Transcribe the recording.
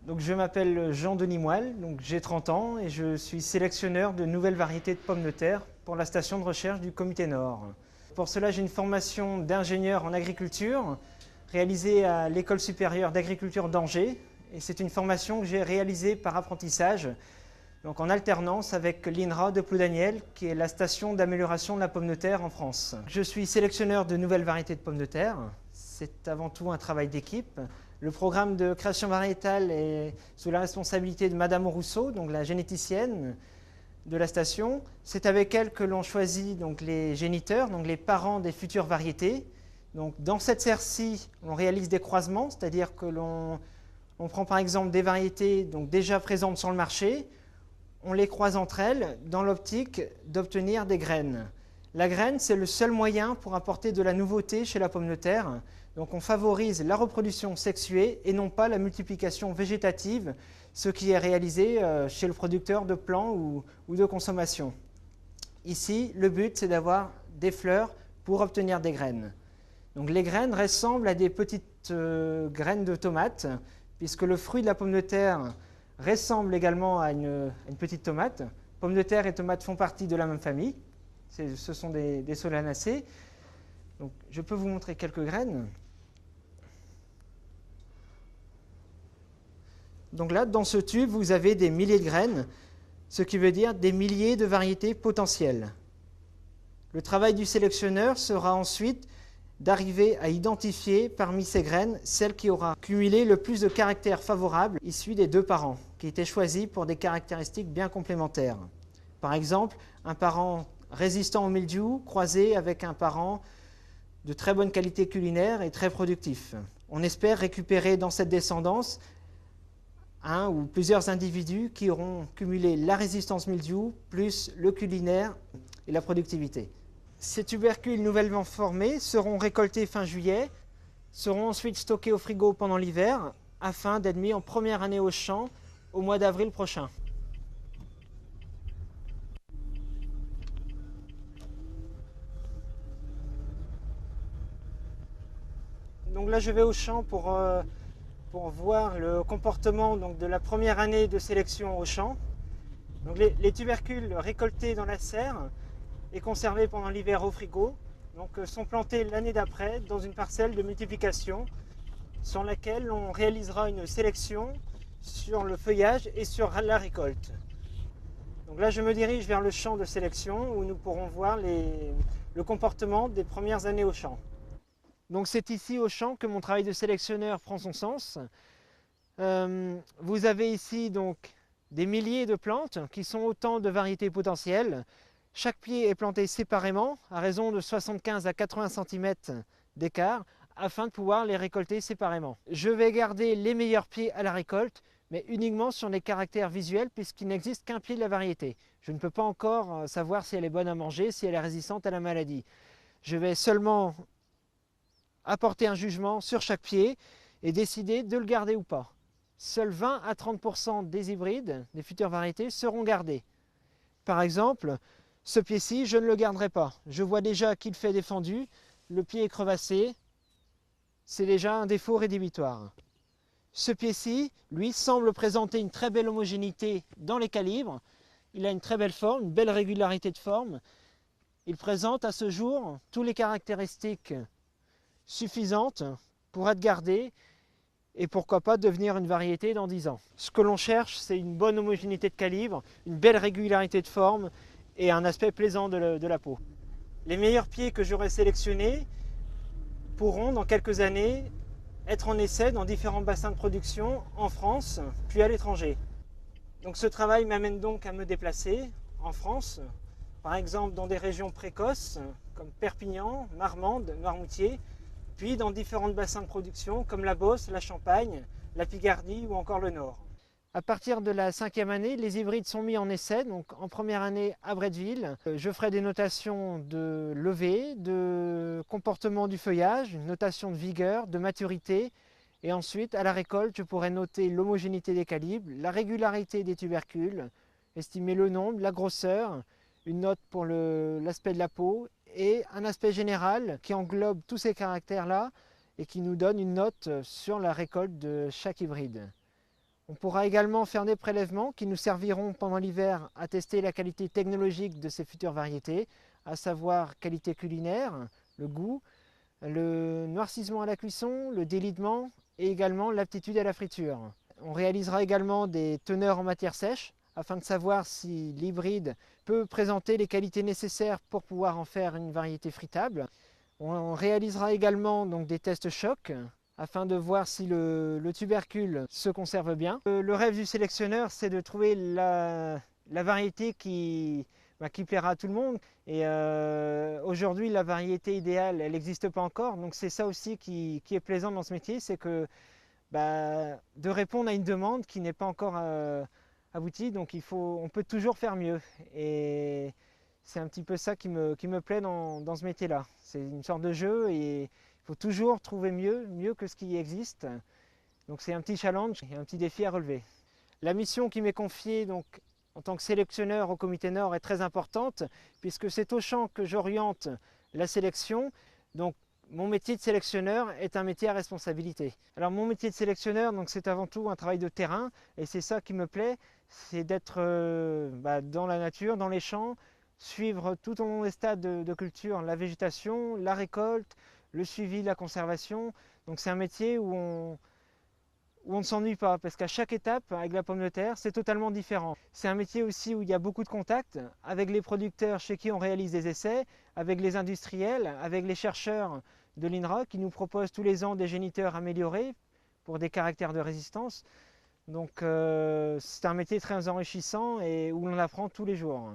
Donc, je m'appelle Jean-Denis Moelle, j'ai 30 ans et je suis sélectionneur de nouvelles variétés de pommes de terre pour la station de recherche du Comité Nord. Pour cela, j'ai une formation d'ingénieur en agriculture réalisée à l'École supérieure d'agriculture d'Angers. Et c'est une formation que j'ai réalisée par apprentissage, donc en alternance avec l'INRA de Ploudaniel, qui est la station d'amélioration de la pomme de terre en France. Je suis sélectionneur de nouvelles variétés de pommes de terre. C'est avant tout un travail d'équipe. Le programme de création variétale est sous la responsabilité de Madame Rousseau, donc la généticienne de la station. C'est avec elle que l'on choisit donc les géniteurs, donc les parents des futures variétés. Donc dans cette serre-ci, on réalise des croisements, c'est-à-dire que l'on prend par exemple des variétés donc déjà présentes sur le marché, on les croise entre elles dans l'optique d'obtenir des graines. La graine, c'est le seul moyen pour apporter de la nouveauté chez la pomme de terre. Donc on favorise la reproduction sexuée et non pas la multiplication végétative, ce qui est réalisé chez le producteur de plants ou de consommation. Ici, le but, c'est d'avoir des fleurs pour obtenir des graines. Donc les graines ressemblent à des petites graines de tomates, puisque le fruit de la pomme de terre ressemble également à une petite tomate. Pomme de terre et tomate font partie de la même famille. Ce sont des solanacées. Donc, je peux vous montrer quelques graines. Donc là, dans ce tube, vous avez des milliers de graines, ce qui veut dire des milliers de variétés potentielles. Le travail du sélectionneur sera ensuite d'arriver à identifier parmi ces graines celle qui aura cumulé le plus de caractères favorables issus des deux parents, qui étaient choisis pour des caractéristiques bien complémentaires. Par exemple, un parent résistant au mildiou croisé avec un parent de très bonne qualité culinaire et très productif. On espère récupérer dans cette descendance un ou plusieurs individus qui auront cumulé la résistance mildiou plus le culinaire et la productivité. Ces tubercules nouvellement formés seront récoltés fin juillet, seront ensuite stockés au frigo pendant l'hiver afin d'être mis en première année au champ au mois d'avril prochain. Donc là, je vais au champ pour voir le comportement de la première année de sélection au champ. Donc les tubercules récoltés dans la serre et conservés pendant l'hiver au frigo sont plantés l'année d'après dans une parcelle de multiplication sur laquelle on réalisera une sélection sur le feuillage et sur la récolte. Donc là, je me dirige vers le champ de sélection où nous pourrons voir le comportement des premières années au champ. Donc c'est ici au champ que mon travail de sélectionneur prend son sens. Vous avez ici donc des milliers de plantes qui sont autant de variétés potentielles. Chaque pied est planté séparément à raison de 75 à 80 cm d'écart afin de pouvoir les récolter séparément. Je vais garder les meilleurs pieds à la récolte, mais uniquement sur les caractères visuels puisqu'il n'existe qu'un pied de la variété. Je ne peux pas encore savoir si elle est bonne à manger, si elle est résistante à la maladie. Je vais seulement apporter un jugement sur chaque pied et décider de le garder ou pas. Seuls 20 à 30% des hybrides, des futures variétés, seront gardés. Par exemple, ce pied-ci, je ne le garderai pas. Je vois déjà qu'il fait défendu, le pied est crevassé, c'est déjà un défaut rédhibitoire. Ce pied-ci, lui, semble présenter une très belle homogénéité dans les calibres. Il a une très belle forme, une belle régularité de forme. Il présente à ce jour toutes les caractéristiques suffisantes pour être gardé et pourquoi pas devenir une variété dans 10 ans. Ce que l'on cherche, c'est une bonne homogénéité de calibre, une belle régularité de forme et un aspect plaisant de la peau. Les meilleurs pieds que j'aurai sélectionnés pourront dans quelques années être en essai dans différents bassins de production en France puis à l'étranger. Donc ce travail m'amène donc à me déplacer en France, par exemple dans des régions précoces comme Perpignan, Marmande, Noirmoutier, puis dans différents bassins de production comme la Beauce, la Champagne, la Picardie ou encore le Nord. À partir de la 5e année, les hybrides sont mis en essai, donc en première année à Bretteville. Je ferai des notations de levée, de comportement du feuillage, une notation de vigueur, de maturité, et ensuite à la récolte, je pourrai noter l'homogénéité des calibres, la régularité des tubercules, estimer le nombre, la grosseur, une note pour l'aspect de la peau et un aspect général qui englobe tous ces caractères-là et qui nous donne une note sur la récolte de chaque hybride. On pourra également faire des prélèvements qui nous serviront pendant l'hiver à tester la qualité technologique de ces futures variétés, à savoir qualité culinaire, le goût, le noircissement à la cuisson, le délitement et également l'aptitude à la friture. On réalisera également des teneurs en matière sèche afin de savoir si l'hybride peut présenter les qualités nécessaires pour pouvoir en faire une variété fritable. On réalisera également donc des tests chocs afin de voir si le tubercule se conserve bien. Le rêve du sélectionneur, c'est de trouver la variété qui plaira à tout le monde. Et aujourd'hui, la variété idéale, elle n'existe pas encore. Donc c'est ça aussi qui est plaisant dans ce métier, c'est que de répondre à une demande qui n'est pas encore aboutie. Donc on peut toujours faire mieux. Et c'est un petit peu ça qui me plaît dans ce métier-là. C'est une sorte de jeu et il faut toujours trouver mieux que ce qui existe. Donc c'est un petit challenge et un petit défi à relever. La mission qui m'est confiée donc, en tant que sélectionneur au Comité Nord est très importante puisque c'est au champ que j'oriente la sélection. Donc mon métier de sélectionneur est un métier à responsabilité. Alors mon métier de sélectionneur, c'est avant tout un travail de terrain et c'est ça qui me plaît, c'est d'être dans la nature, dans les champs, suivre tout au long des stades de culture la végétation, la récolte, le suivi, la conservation. Donc c'est un métier où on ne s'ennuie pas parce qu'à chaque étape avec la pomme de terre c'est totalement différent. C'est un métier aussi où il y a beaucoup de contacts avec les producteurs chez qui on réalise des essais, avec les industriels, avec les chercheurs de l'INRA qui nous proposent tous les ans des géniteurs améliorés pour des caractères de résistance. Donc c'est un métier très enrichissant et où l'on apprend tous les jours.